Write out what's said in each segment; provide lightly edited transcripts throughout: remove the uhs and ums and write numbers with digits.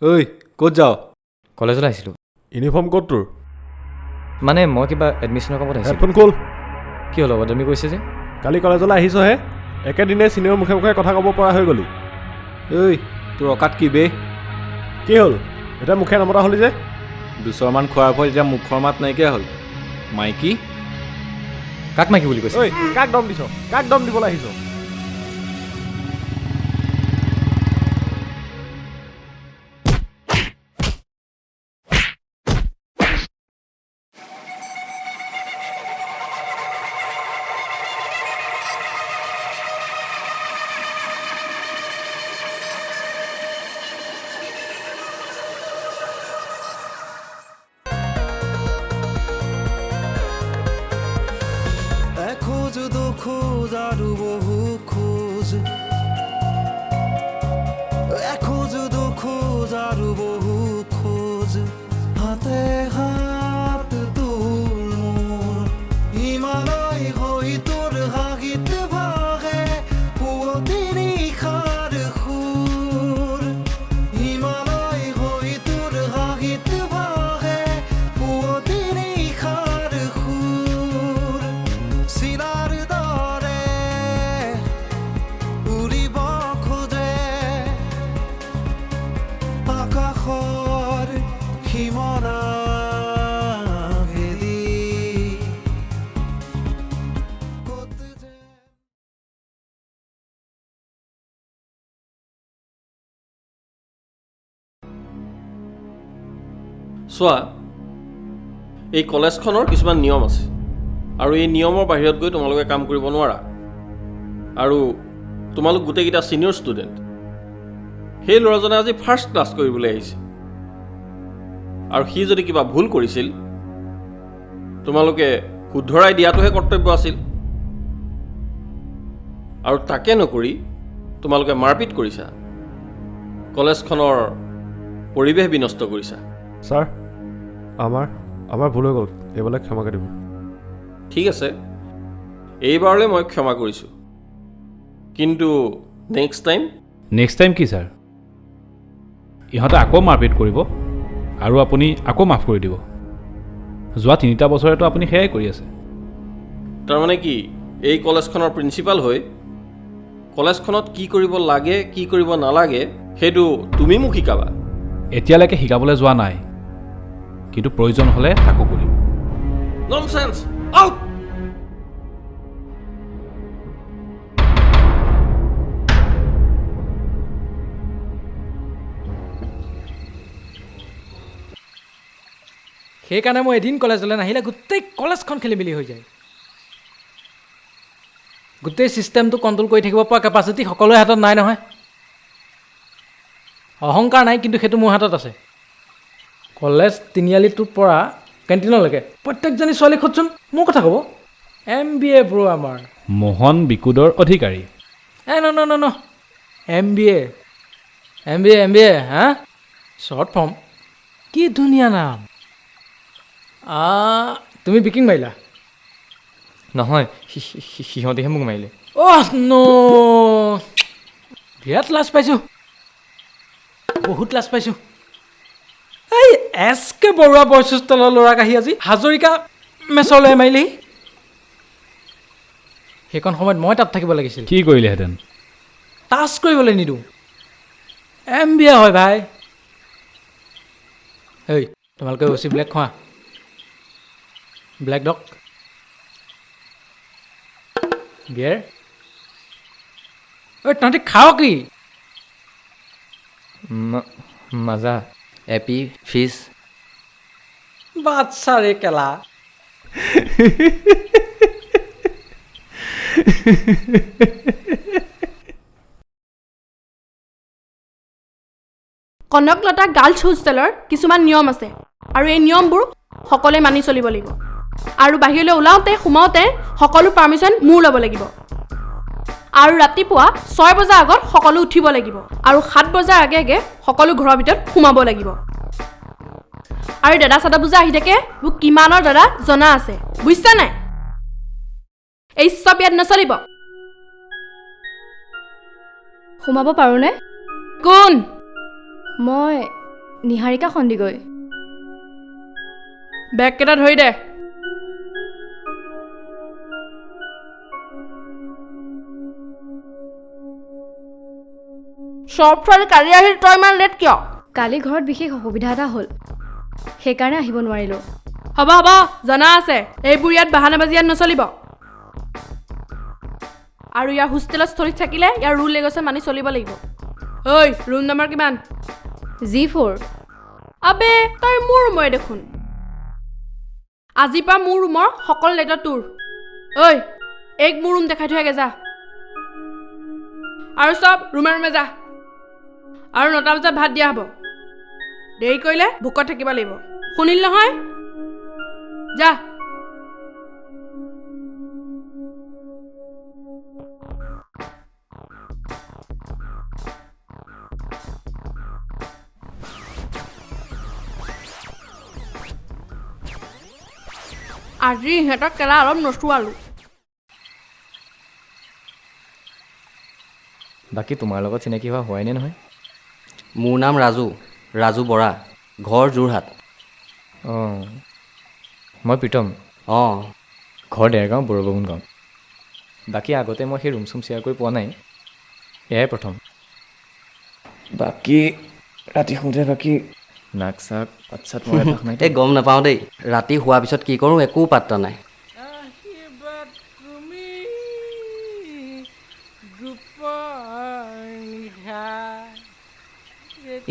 ঐ ক'ত যাৱ? কলেজলৈ আহিছিলোঁ। ইউনিফৰ্ম ক'ত তোৰ? মানে মই কিবা এডমিশ্যনৰ কামত আহিছিলোঁ। হেডফোন খোল। কি হ'ল হ'ব তুমি কৈছে যে? কালি কলেজলৈ আহিছহে, একেদিনাই চিনিয়ৰ মুখে মুখে কথা ক'ব পৰা হৈ গ'লি। ঐ তোৰ অকাত কি বে? কি হ'ল এতিয়া মুখে নমতা হ'লি যে? দুচৰমান খোৱাৰ ফলত এতিয়া মুখৰ মাত নাইকিয়া হ'ল। মাইকী কাক মাইকী বুলি কৈছে? ঐ কাক দম দিছ? কাক দম দিবলৈ আহিছ? খোঁজ দুখোজ আৰু বহু খোজ, এখোজ দুখোজ আৰু বহু খোজ, হাতে হাত তোৰ মোৰ হিমালয় হৈ তোৰ হাগিত ভাগে পুৱতি নিশাৰ সুৰ, হিমালয় হৈ তোৰ হাগিত ভাগে পুৱতি নিশাৰ সুৰ, চিনাৰ দৰে উৰিব খোজে আকাশৰ সীমনা ভেদি ক'ত যে চোৱা, এই কলেজখনৰ কিছুমান নিয়ম আছে আৰু এই নিয়মৰ বাহিৰত গৈ তোমালোকে কাম কৰিব নোৱাৰা। আৰু তোমালোক গোটেইকেইটা ছিনিয়ৰ ষ্টুডেণ্ট। সেই ল'ৰাজনে আজি ফাৰ্ষ্ট ক্লাছ কৰিবলৈ আহিছে আৰু সি যদি কিবা ভুল কৰিছিল তোমালোকে শুধৰাই দিয়াটোহে কৰ্তব্য আছিল। আৰু তাকে নকৰি তোমালোকে মাৰপিট কৰিছা, কলেজখনৰ পৰিৱেশ বিনষ্ট কৰিছা। ছাৰ আমাৰ ভুল হৈ গ'ল, এইবিলাক ক্ষমা কৰি দিব। ঠিক আছে, এইবাৰলৈ মই ক্ষমা কৰিছোঁ, কিন্তু নেক্সট টাইম কি ছাৰ? ইহঁতে আকৌ মাৰপিট কৰিব আৰু আপুনি আকৌ মাফ কৰি দিব। যোৱা 3টা বছৰেতো আপুনি সেয়াই কৰি আছে। তাৰমানে কি এই কলেজখনৰ প্ৰিন্সিপাল হৈ কলেজখনত কি কৰিব লাগে কি কৰিব নালাগে সেইটো তুমি মোক শিকাবা? এতিয়ালৈকে শিকাবলৈ যোৱা নাই, কিন্তু প্ৰয়োজন হ'লে আকৌ কৰিম। Nonsense, out! সেইকাৰণে মই এদিন কলেজলৈ নাহিলে গোটেই কলেজখন খেলি মেলি হৈ যায়। গোটেই ছিষ্টেমটো কণ্ট্ৰল কৰি থাকিব পৰা কেপাচিটি সকলোৰে হাতত নাই নহয়। অহংকাৰ নাই, কিন্তু সেইটো মোৰ হাতত আছে। কলেজ তিনিআলিটোৰ পৰা কেণ্টিনলৈকে প্ৰত্যেকজনী ছোৱালী খোজচোন মোৰ কথা ক'ব। MBA ব্ৰ আমাৰ মোহন বিকুদৰ অধিকাৰী। ন MBA হা, শ্বৰ্ট ফৰ্ম। কি ধুনীয়া নাম। তুমি বিকিং মাৰিলা? নহয়, সিহঁতেহে মোক মাৰিলে। বিৰাট লাজ পাইছোঁ, বহুত লাজ পাইছোঁ। এই SK বৰুৱা বয়ছ হোষ্টেলৰ ল'ৰাক আহি আজি হাজৰিকা মেচলৈ মাৰিলেহি। সেইখন সময়ত মই তাত থাকিব লাগিছিল। কি কৰিলেহেঁতেন? টাচ কৰিবলৈ নিদিওঁ। MBA হয় ভাই। এই তোমালোকে অচি ব্লেক খোৱা? Black dog beer? ঐ তহঁতি খাৱ কি? মাজা, এপি, ফিজ। বাচ্চাৰে কেলা। কনকলতা গাৰ্লছ হোষ্টেলৰ কিছুমান নিয়ম আছে আৰু এই নিয়মবোৰ সকলোৱে মানি চলিব লাগিব। আৰু বাহিৰলৈ ওলাওঁতে সোমাওঁতে সকলো পাৰ্মিশ্যন মোৰ ল'ব লাগিব। আৰু ৰাতিপুৱা 6 বজাৰ আগত সকলো উঠিব লাগিব আৰু 7 বজাৰ আগে আগে সকলো ঘৰৰ ভিতৰত সোমাব লাগিব। আৰু দাদা চাদা বুজা আহি থাকে, মোক কিমানৰ দাদা জনা আছে, বুজিছা নাই? এই চব ইয়াত নচলিব। সোমাব পাৰোঁনে? কোন? মই নিহাৰিকা সন্দিকৈ বেগকেইটা ধৰি দে চব ছোৱালী কালি আহিল তই ইমান লেট কিয় কালি ঘৰত বিশেষ অসুবিধা এটা হ'ল সেইকাৰণে আহিব নোৱাৰিলোঁ হ'ব হ'ব জনা আছে এইবোৰ ইয়াত বাহানা বাজি ইয়াত নচলিব আৰু ইয়াৰ হোষ্টেলত স্থলীত থাকিলে ইয়াৰ ৰুল ৰেগুলেশ্যন মানি চলিব লাগিব ঐ ৰুম নম্বৰ কিমান G4 আবে তই মোৰ ৰুমৰে দেখোন আজিৰ পৰা মোৰ ৰুমৰ সকলো লেটৰ তোৰ ঐ এক মোৰ ৰুম দেখাই থৈ আগে যা আৰু চব ৰুমে ৰুমে যা আৰু 9টা বজাত ভাত দিয়া হ'ব দেৰি কৰিলে ভোকত থাকিব লাগিব শুনিল নহয় যা আজি সিহঁতক কেলা অলপ নচোৱালোঁ বাকী তোমাৰ লগত চিনাকি হোৱা হোৱাই নে নহয় মোৰ নাম ৰাজু বৰা ঘৰ যোৰহাট অঁ মই প্ৰীতম অঁ ঘৰ ডেৰগাঁও বৰবগুণ গাঁও বাকী আগতে মই সেই ৰুম চুম শ্বেয়াৰ কৰি পোৱা নাই এয়াই প্ৰথম বাকী ৰাতি শুওঁতে বাকী নাক চাক পাত মৰাই পাক নাই এই গম নাপাওঁ দেই ৰাতি শোৱাৰ পিছত কি কৰোঁ একো পাত্তা নাই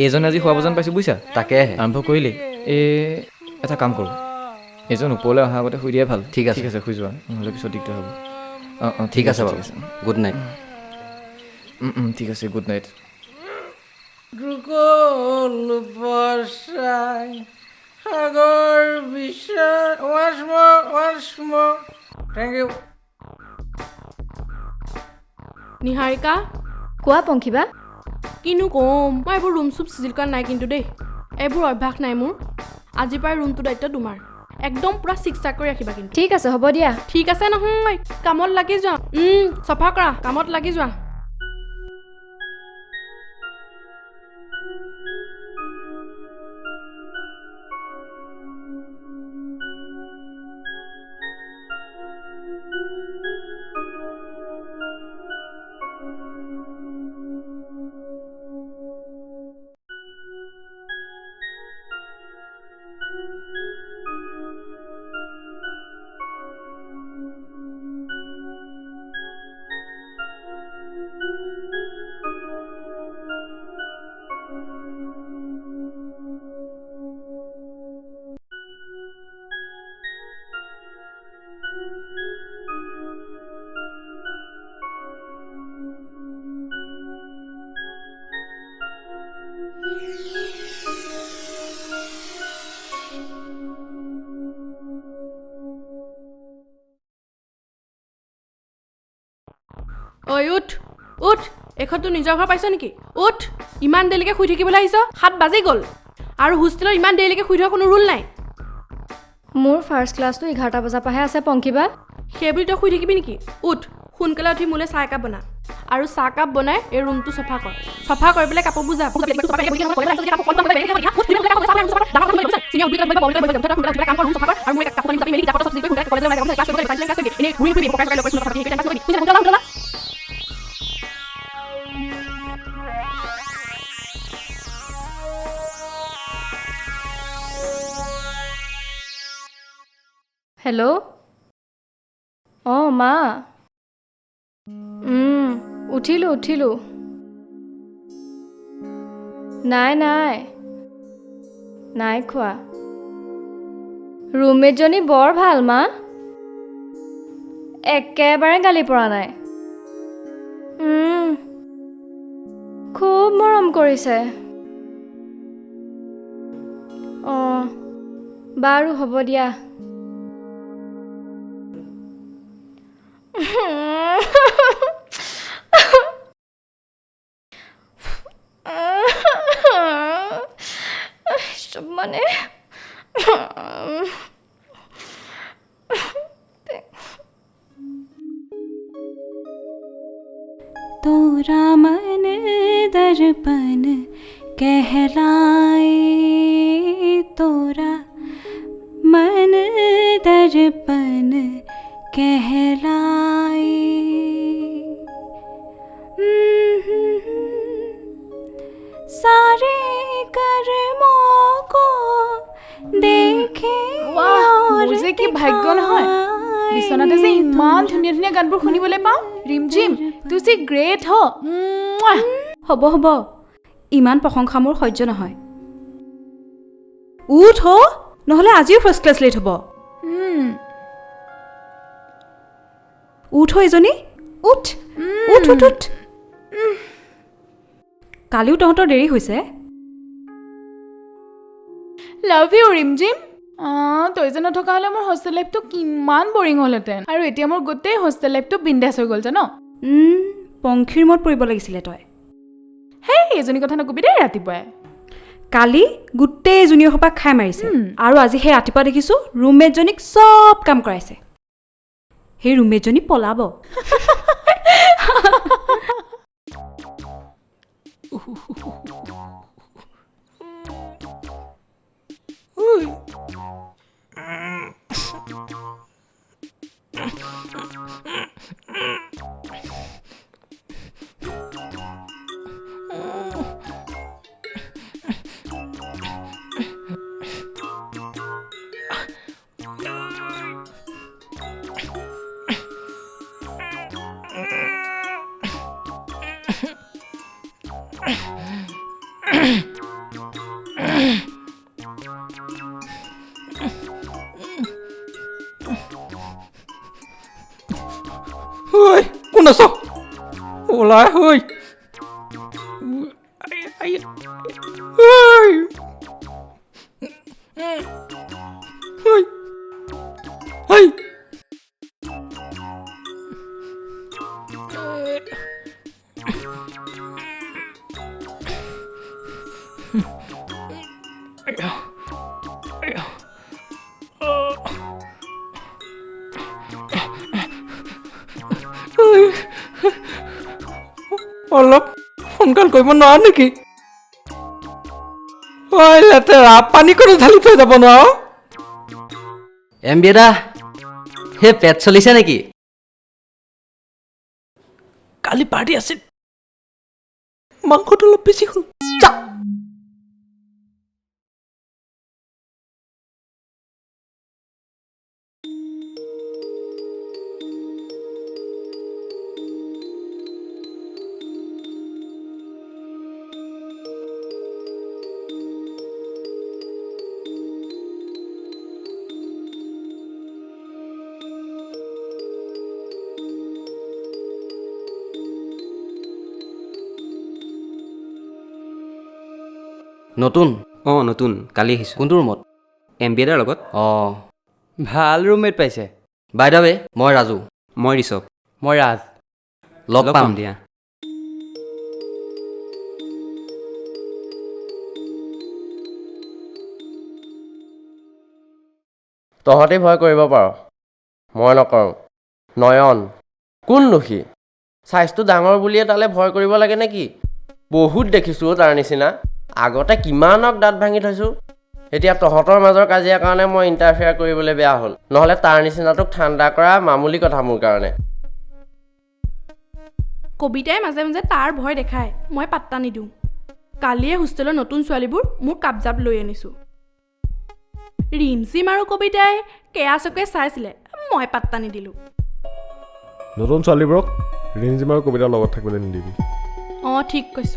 এইজনে আজি খোৱা যেন পাইছোঁ বুজিছা তাকেহে আৰম্ভ কৰিলেই এটা কাম কৰোঁ এইজন ওপৰলৈ অহাৰ আগতে শুই দিয়াই ভাল ঠিক আছে শুই যোৱা নহ'লে পিছত দিগদাৰ হ'ব অঁ ঠিক আছে বাৰু গুড নাইট ঠিক আছে গুড নাইট সাগৰ থেংক ইউ নিহাৰিকা কোৱা পংখিবা কিনো কম মই এইবোৰ ৰুম চুপ চিজিল কৰা নাই কিন্তু দেই এইবোৰ অভ্যাস নাই মোৰ আজিৰ পৰাই ৰুমটো দায়িত্ব তোমাৰ একদম পুৰা চিক চাক কৰি ৰাখিবা কিন্তু ঠিক আছে হ'ব দিয়া ঠিক আছে নহয় কামত লাগি যোৱা চফা কৰা কামত লাগি যোৱা ঐ উঠ এখনতো নিজৰ ঘৰ পাইছ নেকি উঠ ইমান দেৰিলৈকে শুই থাকিবলৈ আহিছ 7 বাজি গ'ল আৰু হোষ্টেলত ইমান দেৰিলৈকে শুই থকা কোনো ৰুল নাই মোৰ ফাৰ্ষ্ট ক্লাছটো 11টা বজাৰ পৰাহে আছে পংখিবা সেইবুলি তই শুই থাকিবি নেকি উঠ সোনকালে উঠি মোলৈ চাহ একাপ বনা আৰু চাহ কাপ বনাই এই ৰুমটো চফা কৰ চফা কৰি পেলাই কাপোৰবোৰ যা হেল্ল' অঁ মা উঠিলোঁ নাই খোৱা ৰুমমেটজনী বৰ ভাল মা একেবাৰে গালি পৰা নাই খুব মৰম কৰিছে অঁ বাৰু হ'ব দিয়া মানে तोरा मन दर्पण कहलाए तोरा मन दर्पण कहलाए सारे कर्मों को देखे মোৰ যে কি ভাগ্য নহয় বিচনাতে যে ইমান ধুনীয়া ধুনীয়া গানবোৰ শুনিবলৈ পাওঁ ৰিমঝিম তু সি গ্ৰেট হ হ'ব হ'ব ইমান প্ৰশংসা মোৰ সহ্য নহয় উঠ হ নহ'লে আজিও ফাৰ্ষ্ট ক্লাছ লেট হ'ব উঠ এজনী উঠ উঠ উঠ উঠ কালিও তহঁতৰ দেৰি হৈছে লাভ ইউ ৰিমঝিম তই যে নথকা হ'লে মোৰ হোষ্টেল লাইফটো কিমান বৰিং হ'লহেঁতেন আৰু এতিয়া মোৰ গোটেই হোষ্টেল লাইফটো বিন্দাছ হৈ গ'ল জান পংখীৰ মত পৰিব লাগিছিলে তই হেই এজনী কথা নকবি দেই ৰাতিপুৱাই কালি গোটেই জুনিয়ৰ সোপাক খাই মাৰিছে আৰু আজি সেই ৰাতিপুৱা দেখিছোঁ ৰুমমেটজনীক চব কাম কৰাইছে সেই ৰুমমেটজনী পলাব ঐ কোন আছ ওলাই ঐ অলপ সোনকাল কৰিব নোৱাৰ নেকি ঐ লেতেৰা পানী কৰি ঢালি থৈ যাব নোৱাৰ এমবিএদা হে পেট চলিছে নেকি কালি পাৰ্টি আছিল মাংসটো অলপ বেছি হ'ল যা নতুন নতুন কালি আহিছোঁ কোনটো ৰুমত এমবিএদাৰ লগত ভাল ৰুমমেট পাইছে বাই দা ৱে মই ৰাজু মই ঋষভ মই ৰাজ লগ পাম দিয়া তহঁতে ভয় কৰিব পাৰ মই নকৰোঁ নয়ন কোন লুখি চাইজটো ডাঙৰ বুলিয়ে তালে ভয় কৰিব লাগে নেকি বহুত দেখিছোঁ তাৰ নিচিনা আগতে কিমানক দাঁত ভাঙি থৈছোঁ এতিয়া তহঁতৰ মাজৰ কাজিয়াৰ কাৰণে মই ইণ্টাৰফেয়াৰ কৰিবলৈ বেয়া হ'ল নহ'লে তাৰ নিচিনাটোক ঠাণ্ডা কৰা মামুলি কথা মোৰ কাৰণে কবিতাই মাজে মাজে তাৰ ভয় দেখায় মই পাত্তা নিদিওঁ কালিয়ে হোষ্টেলৰ নতুন ছোৱালীবোৰ মোৰ কাবজাব লৈ আনিছোঁ ৰিমঝিম আৰু কবিতাই কেয়া চকুৱে চাইছিলে মই পাত্তা নিদিলোঁ নতুন ছোৱালীবোৰক ৰিমঝিম আৰু কবিতাৰ লগত থাকিবলৈ নিদিবি ঠিক কৈছ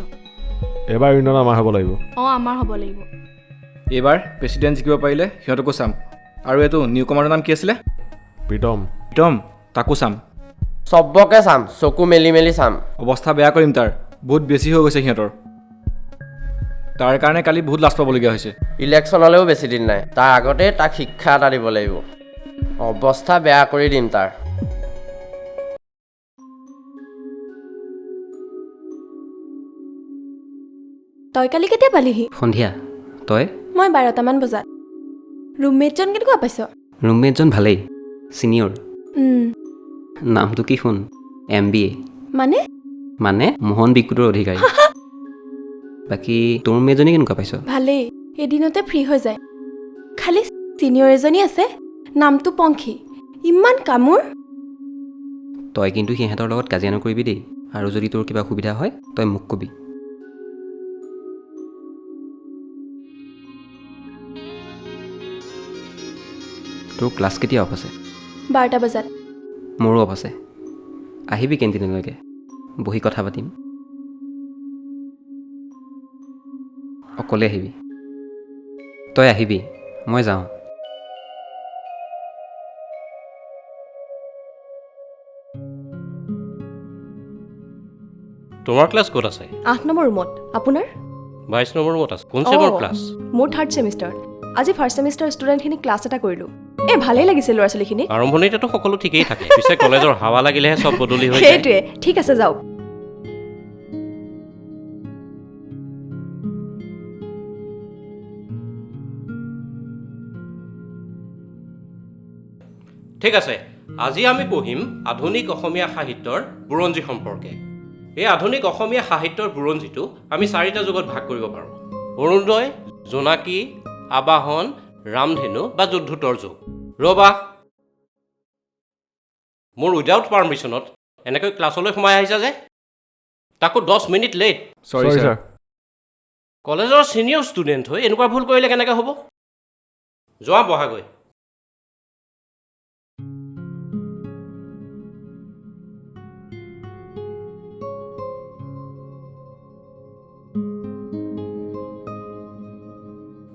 এবাৰ ইউনিয়ন আমাৰ হ'ব লাগিব আমাৰ হ'ব লাগিব এইবাৰ প্ৰেচিডেণ্ট জিকিব পাৰিলে সিহঁতকো চাম আৰু এইটো নিউ কমাণ্ডৰ নাম কি আছিলে প্ৰীতম তাকো চাম চবকে চাম চকু মেলি মেলি চাম অৱস্থা বেয়া কৰিম তাৰ বহুত বেছি হৈ গৈছে সিহঁতৰ তাৰ কাৰণে কালি বহুত লাজ পাবলগীয়া হৈছে ইলেকশ্যনলৈও বেছি দিন নাই তাৰ আগতে তাক শিক্ষা এটা দিব লাগিব অৱস্থা বেয়া কৰি দিম তাৰ তই কালি কেতিয়া পালিহি সন্ধিয়া তই মই 12টামান বজাত ৰুমমেটজন কেনেকুৱা পাইছ ৰুমমেটজন ভালেই ছিনিয়ৰ নামটো কি শুন MBA মানে মোহন বিকুটৰ অধিকাৰী বাকী তোৰ মেজনী কেনেকুৱা পাইছ? ভালেই, এদিনতে ফ্ৰী হৈ যায়। খালি ছিনিয়ৰ এজনী আছে, নামটো পংখী, ইমান কামোৰ। তই কিন্তু সিহঁতৰ লগত কাজিয়া নকৰিবি দেই, আৰু যদি তোৰ কিবা সুবিধা হয় তই মোক কবি। তোৰ ক্লাছ কেতিয়া অফ আছে? 12টা বজাত। মোৰো অফ আছে, আহিবি কেণ্টিনলৈকে, বহি কথা পাতিম। অকলে আহিবি। তই আহিবি, মই যাওঁ। তোমাৰ ক্লাছ ক'ত আছে? 8 নম্বৰ ৰুমত। আপোনাৰ? 22 নম্বৰ ৰুমত আছে। কোন চেমৰ ক্লাছ? মোৰ 3rd ছেমিষ্টাৰ। আজি 1st ছেমিষ্টাৰ ষ্টুডেণ্টখিনি ক্লাছ এটা কৰিলোঁ। ভালেই লাগিছে ল'ৰা ছোৱালীখিনি। আৰম্ভণিতেতো সকলো ঠিকেই থাকে, পিছে কলেজৰ হাৱা লাগিলেহে চব বদলি হৈ যায়। সেইটোৱে। ঠিক আছে, যাওক। ঠিক আছে, আজি আমি পঢ়িম আধুনিক অসমীয়া সাহিত্যৰ বুৰঞ্জী সম্পৰ্কে। এই আধুনিক অসমীয়া সাহিত্যৰ বুৰঞ্জীটো আমি 4টা যুগত ভাগ কৰিব পাৰোঁ: অৰুণোদয়, জোনাকী, আবাহন, ৰামধেনু বা যুদ্ধোত্তৰ যুগ। ৰ'বা, মোৰ উইদাউট পাৰ্মিশ্যনত এনেকৈ ক্লাছলৈ সোমাই আহিছা যে, তাকো 10 মিনিট লেট। চৰি ছাৰ। কলেজৰ ছিনিয়ৰ ষ্টুডেণ্ট হৈ এনেকুৱা ভুল কৰিলে কেনেকৈ হ'ব? যোৱা বহাগৈ।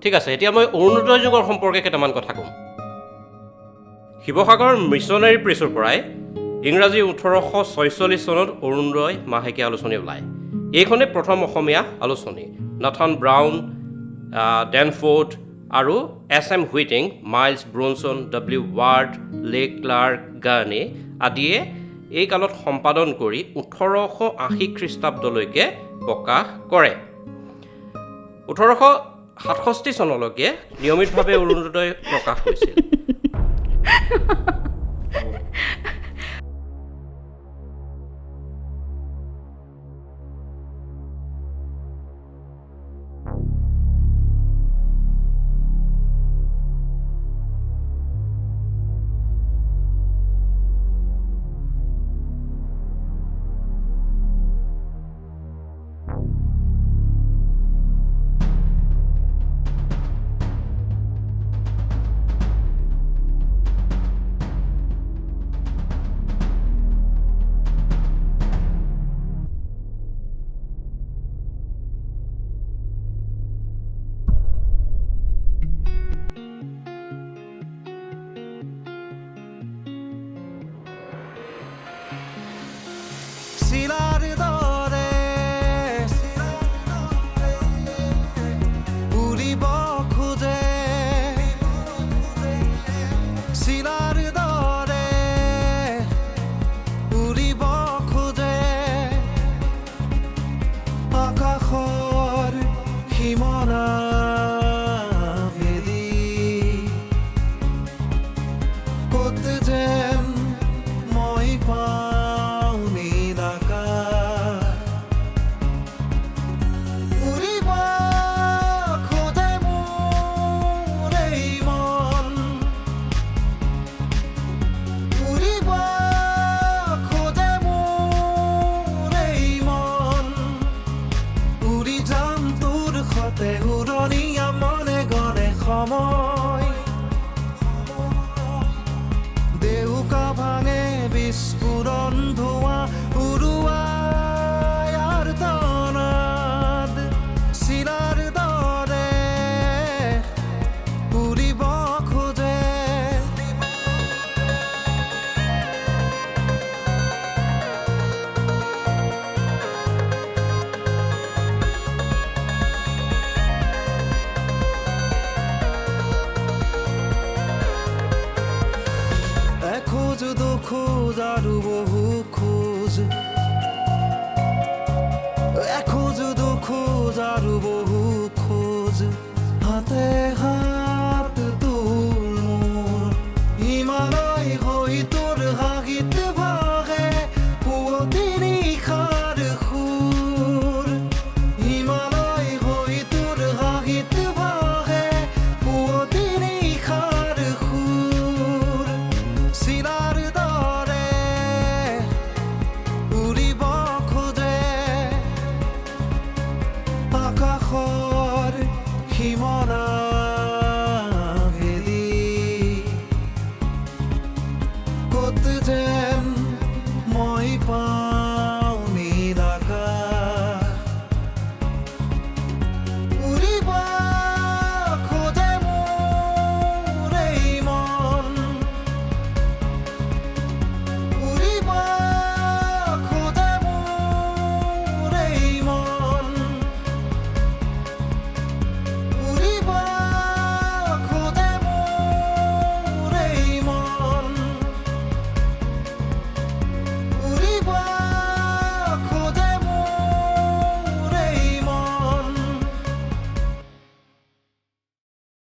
ঠিক আছে, এতিয়া মই অৰুণোদয় যুগৰ সম্পৰ্কে কেইটামান কথা ক'ম। শিৱসাগৰ মিছনাৰী প্ৰেছৰ পৰাই ইংৰাজী 1846 চনত অৰুণোদয় মাহেকীয়া আলোচনী ওলায়। এইখনেই প্ৰথম অসমীয়া আলোচনী। নাথান ব্ৰাউন, ডেনফোৰ্ড আৰু SM Whiting, Miles Bronson, W Ward, Le Clark, Gurney আদিয়ে এই কালত সম্পাদন কৰি 1880 খ্ৰীষ্টাব্দলৈকে প্ৰকাশ কৰে। 1867 চনলৈকে নিয়মিতভাৱে অৰুণোদয় প্ৰকাশ হৈছিল। শিলাৰ দৰে উৰিব খোজে, শিলাৰ দৰে উৰিব খোজে, আকাশৰ সীমনা ভেদি ক'ত যেন মই পাওঁ নীল আকাশ। উৰিব খোজে মোৰ এই মন, উৰিব খোজে মোৰ এই মন, উৰি যাম তোৰ সতে উৰণীয়া মনে গণে সময়। দেউকা ভাঙে বিস্ফোৰণ ধোঁয়া উড়ুয়ায় আৰ তনাদ, শিলাৰ দৰে উড়িব খোজে। এখোজ দুখোজ আৰু বহু খোজ